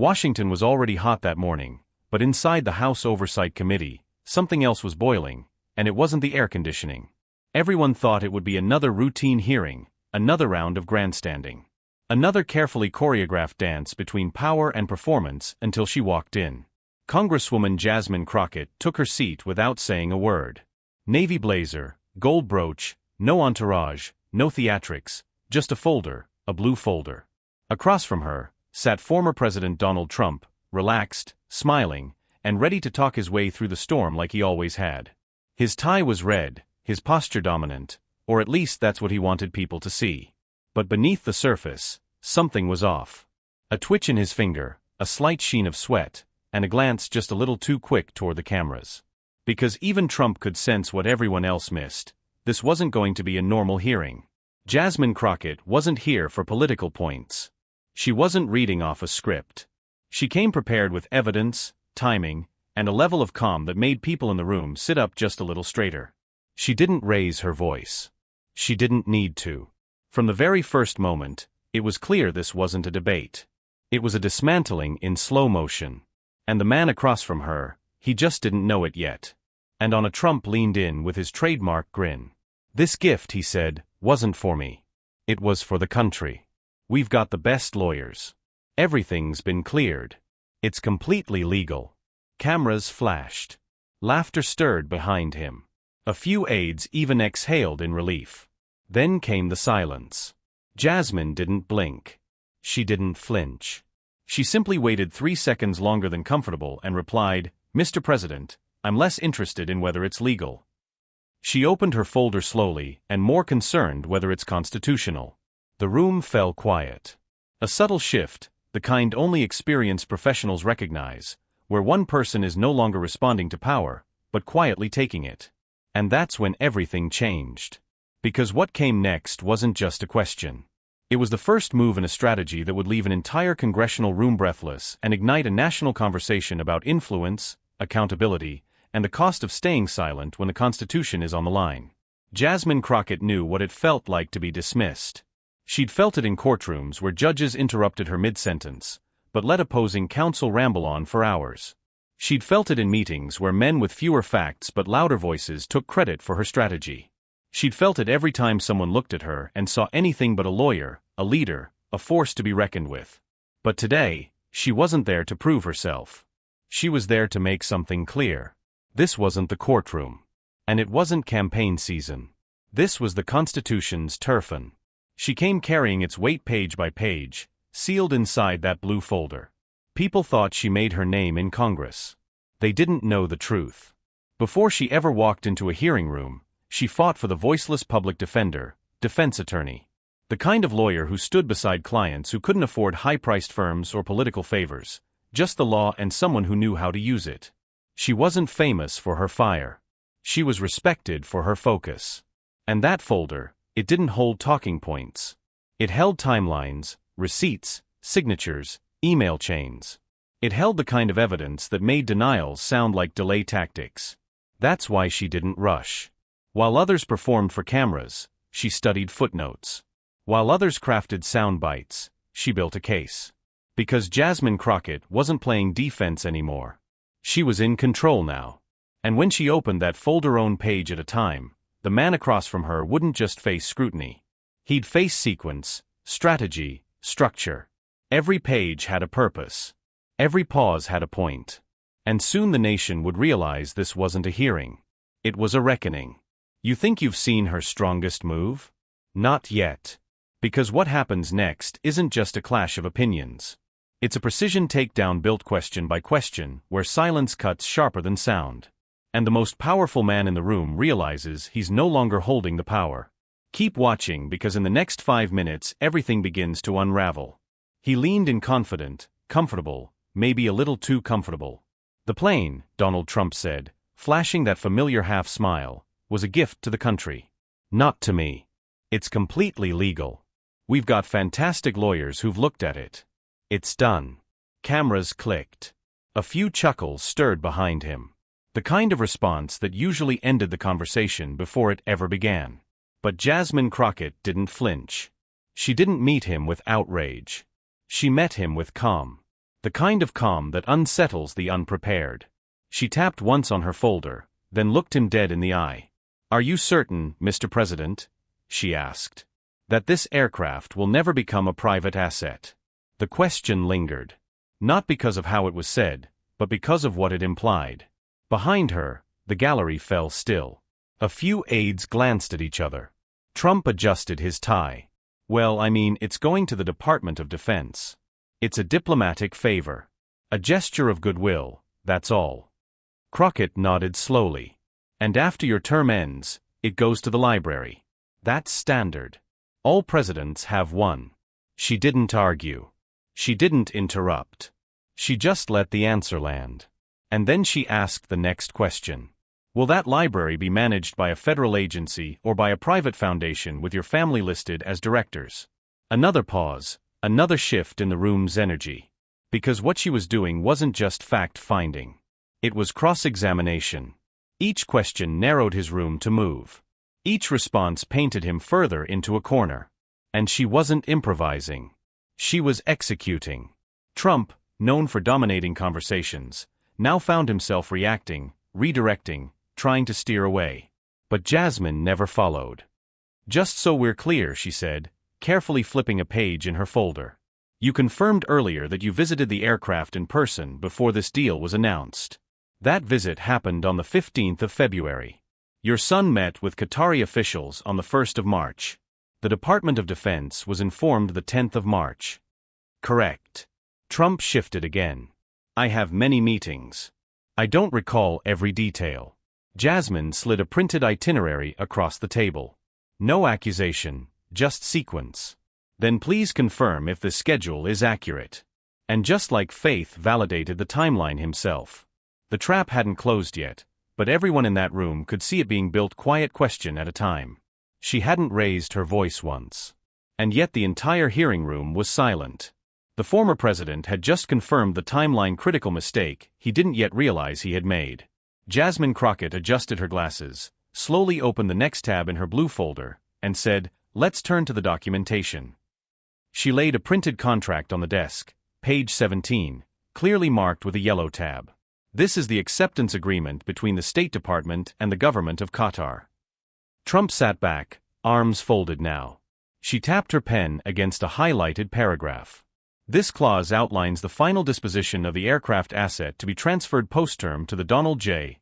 Washington was already hot that morning, but inside the House Oversight Committee, something else was boiling, and it wasn't the air conditioning. Everyone thought it would be another routine hearing, another round of grandstanding. Another carefully choreographed dance between power and performance until she walked in. Congresswoman Jasmine Crockett took her seat without saying a word. Navy blazer, gold brooch, no entourage, no theatrics, just a folder, a blue folder. Across from her sat former President Donald Trump, relaxed, smiling, and ready to talk his way through the storm like he always had. His tie was red, his posture dominant, or at least that's what he wanted people to see. But beneath the surface, something was off. A twitch in his finger, a slight sheen of sweat, and a glance just a little too quick toward the cameras. Because even Trump could sense what everyone else missed. This wasn't going to be a normal hearing. Jasmine Crockett wasn't here for political points. She wasn't reading off a script. She came prepared with evidence, timing, and a level of calm that made people in the room sit up just a little straighter. She didn't raise her voice. She didn't need to. From the very first moment, it was clear this wasn't a debate. It was a dismantling in slow motion. And the man across from her, he just didn't know it yet. And Trump leaned in with his trademark grin. "This gift," he said, "wasn't for me. It was for the country. We've got the best lawyers. Everything's been cleared. It's completely legal." Cameras flashed. Laughter stirred behind him. A few aides even exhaled in relief. Then came the silence. Jasmine didn't blink. She didn't flinch. She simply waited 3 seconds longer than comfortable and replied, "Mr. President, I'm less interested in whether it's legal." She opened her folder slowly and more concerned whether it's constitutional. The room fell quiet. A subtle shift, the kind only experienced professionals recognize, where one person is no longer responding to power, but quietly taking it. And that's when everything changed. Because what came next wasn't just a question. It was the first move in a strategy that would leave an entire congressional room breathless and ignite a national conversation about influence, accountability, and the cost of staying silent when the Constitution is on the line. Jasmine Crockett knew what it felt like to be dismissed. She'd felt it in courtrooms where judges interrupted her mid-sentence, but let opposing counsel ramble on for hours. She'd felt it in meetings where men with fewer facts but louder voices took credit for her strategy. She'd felt it every time someone looked at her and saw anything but a lawyer, a leader, a force to be reckoned with. But today, she wasn't there to prove herself. She was there to make something clear. This wasn't the courtroom. And it wasn't campaign season. This was the Constitution's turfan. She came carrying its weight page by page, sealed inside that blue folder. People thought she made her name in Congress. They didn't know the truth. Before she ever walked into a hearing room, she fought for the voiceless public defender, defense attorney. The kind of lawyer who stood beside clients who couldn't afford high-priced firms or political favors, just the law and someone who knew how to use it. She wasn't famous for her fire. She was respected for her focus. And that folder, it didn't hold talking points. It held timelines, receipts, signatures, email chains. It held the kind of evidence that made denials sound like delay tactics. That's why she didn't rush. While others performed for cameras, she studied footnotes. While others crafted sound bites, she built a case. Because Jasmine Crockett wasn't playing defense anymore. She was in control now. And when she opened that folder-own page at a time, the man across from her wouldn't just face scrutiny. He'd face sequence, strategy, structure. Every page had a purpose. Every pause had a point. And soon the nation would realize this wasn't a hearing. It was a reckoning. You think you've seen her strongest move? Not yet. Because what happens next isn't just a clash of opinions. It's a precision takedown built question by question, where silence cuts sharper than sound. And the most powerful man in the room realizes he's no longer holding the power. Keep watching, because in the next 5 minutes everything begins to unravel. He leaned in confident, comfortable, maybe a little too comfortable. The plane, Donald Trump said, flashing that familiar half-smile, was a gift to the country. Not to me. It's completely legal. We've got fantastic lawyers who've looked at it. It's done. Cameras clicked. A few chuckles stirred behind him. The kind of response that usually ended the conversation before it ever began. But Jasmine Crockett didn't flinch. She didn't meet him with outrage. She met him with calm. The kind of calm that unsettles the unprepared. She tapped once on her folder, then looked him dead in the eye. "Are you certain, Mr. President," she asked, "that this aircraft will never become a private asset?" The question lingered. Not because of how it was said, but because of what it implied. Behind her, the gallery fell still. A few aides glanced at each other. Trump adjusted his tie. "Well, I mean, it's going to the Department of Defense. It's a diplomatic favor. A gesture of goodwill, that's all." Crockett nodded slowly. "And after your term ends, it goes to the library. That's standard. All presidents have one." She didn't argue. She didn't interrupt. She just let the answer land. And then she asked the next question. "Will that library be managed by a federal agency or by a private foundation with your family listed as directors?" Another pause, another shift in the room's energy. Because what she was doing wasn't just fact-finding. It was cross-examination. Each question narrowed his room to move. Each response painted him further into a corner. And she wasn't improvising. She was executing. Trump, known for dominating conversations, now found himself reacting, redirecting, trying to steer away. But Jasmine never followed. "Just so we're clear," she said, carefully flipping a page in her folder. "You confirmed earlier that you visited the aircraft in person before this deal was announced. That visit happened on the 15th of February. Your son met with Qatari officials on the 1st of March. The Department of Defense was informed the 10th of March. Correct." Trump shifted again. "I have many meetings. I don't recall every detail." Jasmine slid a printed itinerary across the table. "No accusation, just sequence. Then please confirm if the schedule is accurate." And just like Faith validated the timeline himself. The trap hadn't closed yet, but everyone in that room could see it being built quiet question at a time. She hadn't raised her voice once. And yet the entire hearing room was silent. The former president had just confirmed the timeline-critical mistake he didn't yet realize he had made. Jasmine Crockett adjusted her glasses, slowly opened the next tab in her blue folder, and said, "Let's turn to the documentation." She laid a printed contract on the desk, page 17, clearly marked with a yellow tab. "This is the acceptance agreement between the State Department and the government of Qatar." Trump sat back, arms folded now. She tapped her pen against a highlighted paragraph. "This clause outlines the final disposition of the aircraft asset to be transferred post-term to the Donald J.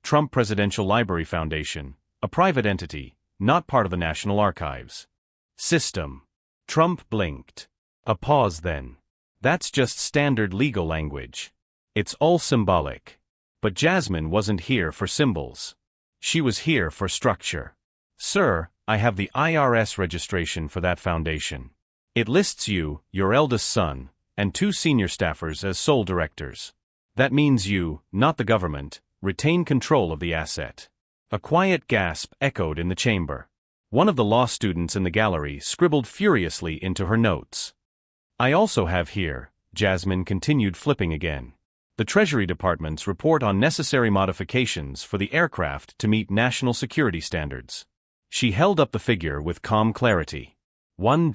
Trump Presidential Library Foundation, a private entity, not part of the National Archives system." Trump blinked. A pause then. "That's just standard legal language. It's all symbolic." But Jasmine wasn't here for symbols. She was here for structure. "Sir, I have the IRS registration for that foundation. It lists you, your eldest son, and 2 senior staffers as sole directors. That means you, not the government, retain control of the asset." A quiet gasp echoed in the chamber. One of the law students in the gallery scribbled furiously into her notes. "I also have here," Jasmine continued flipping again, "the Treasury Department's report on necessary modifications for the aircraft to meet national security standards." She held up the figure with calm clarity. $1.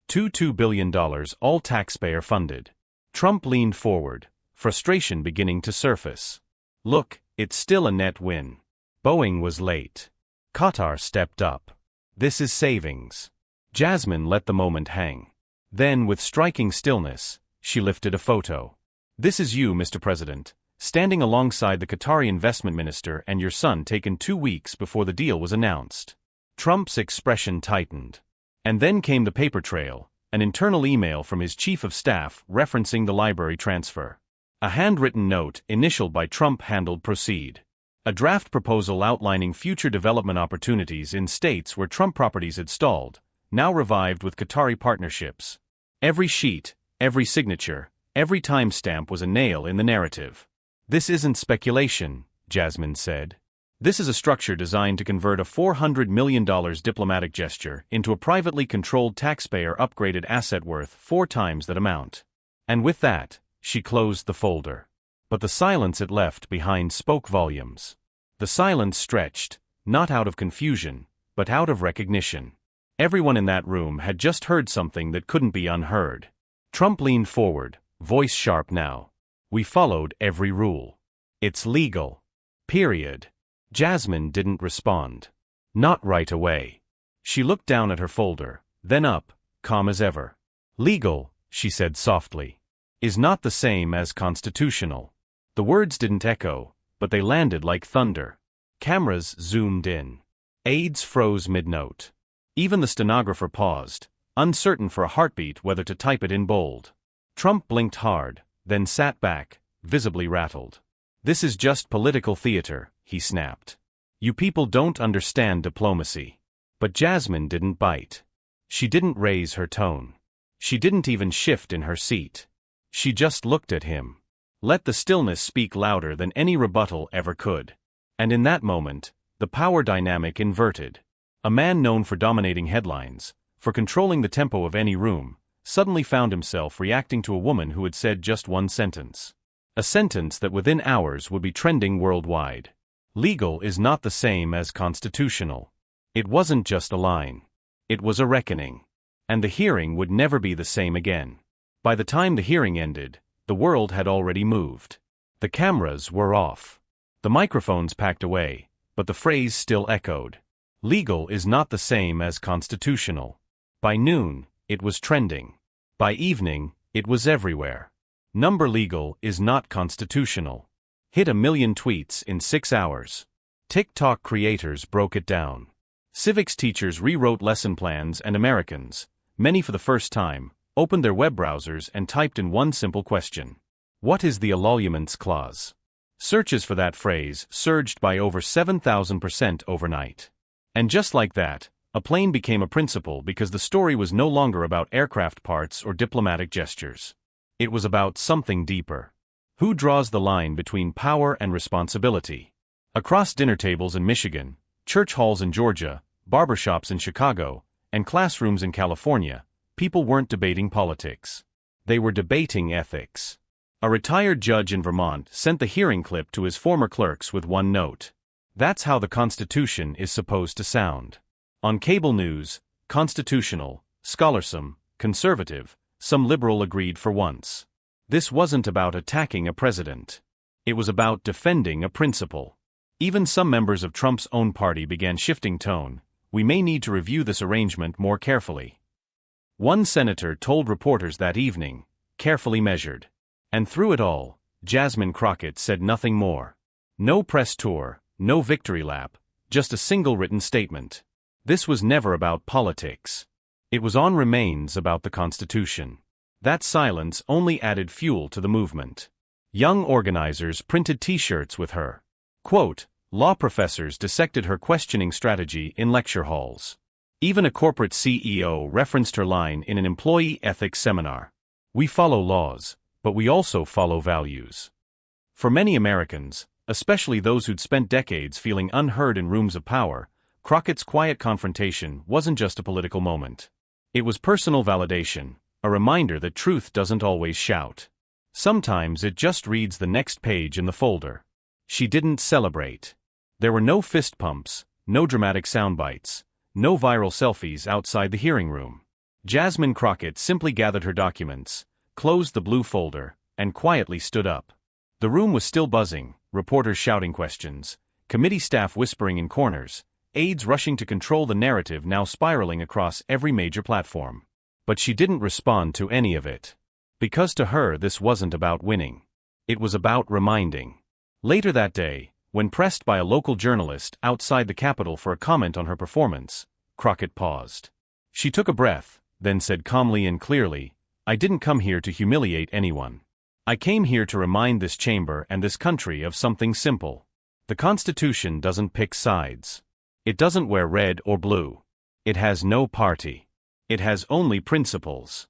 $2 billion, all taxpayer funded. Trump leaned forward, frustration beginning to surface. "Look, it's still a net win. Boeing was late. Qatar stepped up. This is savings." Jasmine let the moment hang. Then, with striking stillness, she lifted a photo. "This is you, Mr. President, standing alongside the Qatari investment minister and your son taken 2 weeks before the deal was announced." Trump's expression tightened. And then came the paper trail, an internal email from his chief of staff referencing the library transfer. A handwritten note, initialed by Trump, handled proceed. A draft proposal outlining future development opportunities in states where Trump properties had stalled, now revived with Qatari partnerships. Every sheet, every signature, every timestamp was a nail in the narrative. "This isn't speculation," Jasmine said. "This is a structure designed to convert a $400 million diplomatic gesture into a privately controlled taxpayer-upgraded asset worth 4 times that amount." And with that, she closed the folder. But the silence it left behind spoke volumes. The silence stretched, not out of confusion, but out of recognition. Everyone in that room had just heard something that couldn't be unheard. Trump leaned forward, voice sharp now. We followed every rule. It's legal. Period. Jasmine didn't respond. Not right away. She looked down at her folder, then up, calm as ever. Legal, she said softly, is not the same as constitutional. The words didn't echo, but they landed like thunder. Cameras zoomed in. Aides froze mid-note. Even the stenographer paused, uncertain for a heartbeat whether to type it in bold. Trump blinked hard, then sat back, visibly rattled. This is just political theater, he snapped. You people don't understand diplomacy. But Jasmine didn't bite. She didn't raise her tone. She didn't even shift in her seat. She just looked at him. Let the stillness speak louder than any rebuttal ever could. And in that moment, the power dynamic inverted. A man known for dominating headlines, for controlling the tempo of any room, suddenly found himself reacting to a woman who had said just one sentence. A sentence that within hours would be trending worldwide. Legal is not the same as constitutional. It wasn't just a line. It was a reckoning. And the hearing would never be the same again. By the time the hearing ended, the world had already moved. The cameras were off. The microphones packed away, but the phrase still echoed. Legal is not the same as constitutional. By noon, it was trending. By evening, it was everywhere. Number legal is not constitutional. Hit 1 million tweets in 6 hours. TikTok creators broke it down. Civics teachers rewrote lesson plans, and Americans, many for the first time, opened their web browsers and typed in one simple question. What is the emoluments clause? Searches for that phrase surged by over 7,000% overnight. And just like that, a plane became a principle because the story was no longer about aircraft parts or diplomatic gestures. It was about something deeper. Who draws the line between power and responsibility? Across dinner tables in Michigan, church halls in Georgia, barbershops in Chicago, and classrooms in California, people weren't debating politics. They were debating ethics. A retired judge in Vermont sent the hearing clip to his former clerks with one note. That's how the Constitution is supposed to sound. On cable news, constitutional, scholarsome, conservative, some liberal agreed for once. This wasn't about attacking a president. It was about defending a principle. Even some members of Trump's own party began shifting tone. We may need to review this arrangement more carefully. One senator told reporters that evening, carefully measured. And through it all, Jasmine Crockett said nothing more. No press tour, no victory lap, just a single written statement. This was never about politics. It was on remains about the Constitution. That silence only added fuel to the movement. Young organizers printed T-shirts with her. Quote, law professors dissected her questioning strategy in lecture halls. Even a corporate CEO referenced her line in an employee ethics seminar. We follow laws, but we also follow values. For many Americans, especially those who'd spent decades feeling unheard in rooms of power, Crockett's quiet confrontation wasn't just a political moment. It was personal validation, a reminder that truth doesn't always shout. Sometimes it just reads the next page in the folder. She didn't celebrate. There were no fist pumps, no dramatic sound bites, no viral selfies outside the hearing room. Jasmine Crockett simply gathered her documents, closed the blue folder, and quietly stood up. The room was still buzzing, reporters shouting questions, committee staff whispering in corners, aides rushing to control the narrative now spiraling across every major platform. But she didn't respond to any of it. Because to her this wasn't about winning. It was about reminding. Later that day, when pressed by a local journalist outside the Capitol for a comment on her performance, Crockett paused. She took a breath, then said calmly and clearly, I didn't come here to humiliate anyone. I came here to remind this chamber and this country of something simple. The Constitution doesn't pick sides. It doesn't wear red or blue. It has no party. It has only principles.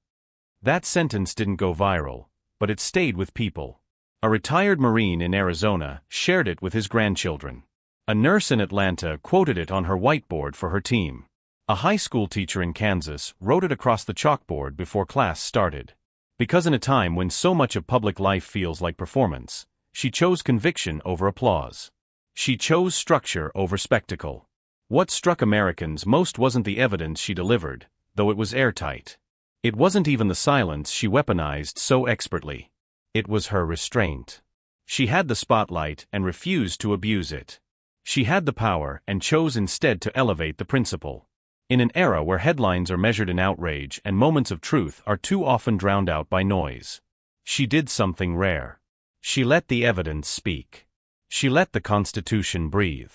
That sentence didn't go viral, but it stayed with people. A retired Marine in Arizona shared it with his grandchildren. A nurse in Atlanta quoted it on her whiteboard for her team. A high school teacher in Kansas wrote it across the chalkboard before class started. Because in a time when so much of public life feels like performance, she chose conviction over applause. She chose structure over spectacle. What struck Americans most wasn't the evidence she delivered, though it was airtight. It wasn't even the silence she weaponized so expertly. It was her restraint. She had the spotlight and refused to abuse it. She had the power and chose instead to elevate the principle. In an era where headlines are measured in outrage and moments of truth are too often drowned out by noise, she did something rare. She let the evidence speak. She let the Constitution breathe.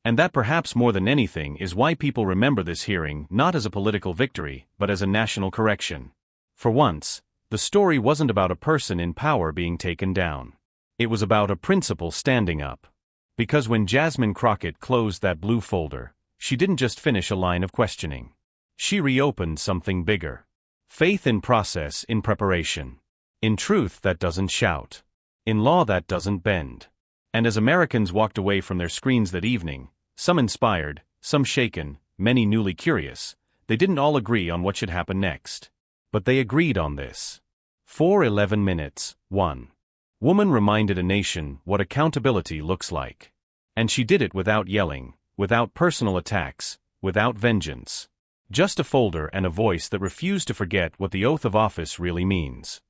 And that perhaps more than anything is why people remember this hearing not as a political victory, but as a national correction. For once, the story wasn't about a person in power being taken down. It was about a principle standing up. Because when Jasmine Crockett closed that blue folder, she didn't just finish a line of questioning. She reopened something bigger. Faith in process, in preparation. In truth that doesn't shout. In law that doesn't bend. And as Americans walked away from their screens that evening, some inspired, some shaken, many newly curious, they didn't all agree on what should happen next. But they agreed on this. 4:11 minutes, 1. Woman reminded a nation what accountability looks like. And she did it without yelling, without personal attacks, without vengeance. Just a folder and a voice that refused to forget what the oath of office really means.